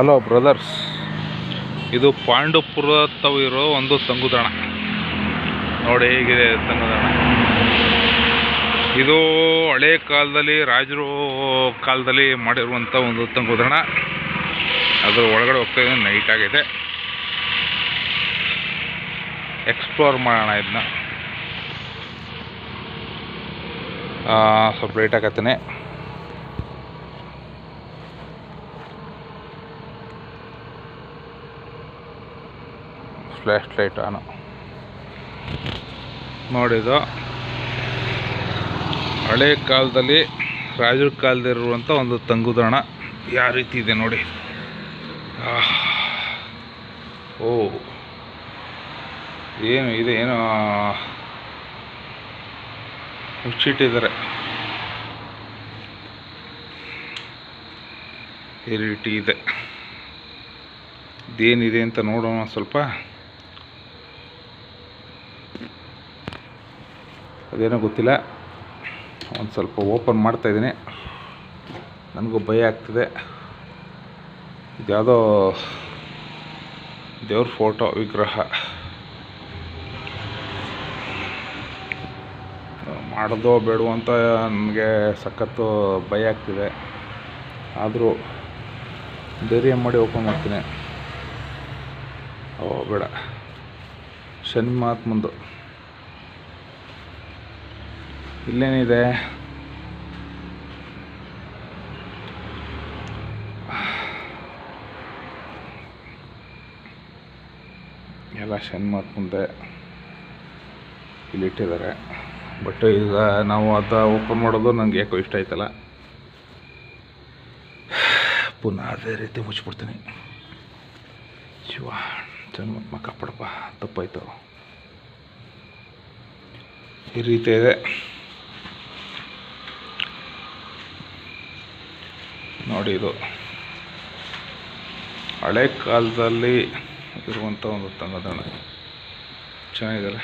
Hello brothers, ಇದು ಪಾಂಡುಪುರ ಇರೋ ಒಂದು ತಂಗುದಾಣ ನೋಡಿ. ಹೇಗಿದೆ ತಂಗುದಾಣ? ಇದು ಹಳೆ ಕಾಲದಲ್ಲಿ ರಾಜರು ಕಾಲದಲ್ಲಿ ಮಾಡಿರುವಂಥ ಒಂದು ತಂಗುದಾಣ. ಅದ್ರ ಒಳಗಡೆ ಹೋಗ್ತಾ ಇದ್ದೀನಿ. ನೈಟ್ ಆಗಿದೆ. ಎಕ್ಸ್ಪ್ಲೋರ್ ಮಾಡೋಣ ಇದನ್ನ. ಸ್ವಲ್ಪ ಲೇಟ್ ಆಗತ್ತೇನೆ. ಫ್ಲ್ಯಾಶ್ ಲೈಟ್ ಆನು ನೋಡಿದ್ದು ಹಳೆ ಕಾಲದಲ್ಲಿ ರಾಜರ ಕಾಲದಲ್ಲಿರುವಂಥ ಒಂದು ತಂಗುದಾಣ ಯಾವ ರೀತಿ ಇದೆ ನೋಡಿ. ಓ, ಏನು ಇದೆ, ಏನೋ ಮುಚ್ಚಿಟ್ಟಿದ್ದಾರೆ. ಈ ರೀತಿ ಇದೆ. ಇದೇನಿದೆ ಅಂತ ನೋಡೋಣ ಸ್ವಲ್ಪ. ಅದೇನೋ ಗೊತ್ತಿಲ್ಲ. ಒಂದು ಸ್ವಲ್ಪ ಓಪನ್ ಮಾಡ್ತಾಯಿದ್ದೀನಿ. ನನಗೂ ಭಯ ಆಗ್ತಿದೆ. ಇದ್ಯಾವುದೋ ದೇವ್ರ ಫೋಟೋ ವಿಗ್ರಹ. ಮಾಡೋದೋ ಬೇಡವೋ ಅಂತ ನನಗೆ ಸಖತ್ತು ಭಯ ಆಗ್ತಿದೆ. ಆದರೂ ಧೈರ್ಯ ಮಾಡಿ ಓಪನ್ ಮಾಡ್ತೀನಿ. ಓ ಬೇಡ, ಶನಿ ಮಹಾತ್ಮಂದು. ಇಲ್ಲೇನಿದೆ? ಎಲ್ಲ ಶನಿ ಮಹಾತ್ಮಂದೆ ಇಲ್ಲಿಟ್ಟಿದ್ದಾರೆ. ಬಟ್ ಈಗ ನಾವು ಅದು ಓಪನ್ ಮಾಡೋದು ನನಗೆ ಯಾಕೋ ಇಷ್ಟ ಆಯ್ತಲ್ಲ. ಪುನಃ ಅದೇ ರೀತಿ ಮುಚ್ಚಿಬಿಡ್ತೀನಿ. ಶಿವ ಜನ್ಮತ್ಮ ಕಾಪಾಡಪ್ಪ, ತಪ್ಪಾಯ್ತು. ಈ ರೀತಿ ಇದೆ ನೋಡಿ. ಇದು ಹಳೆ ಕಾಲದಲ್ಲಿ ಇರುವಂಥ ಒಂದು ತಂಗುದಾಣ. ಚೆನ್ನಾಗಿದೆಯಲ್ಲ.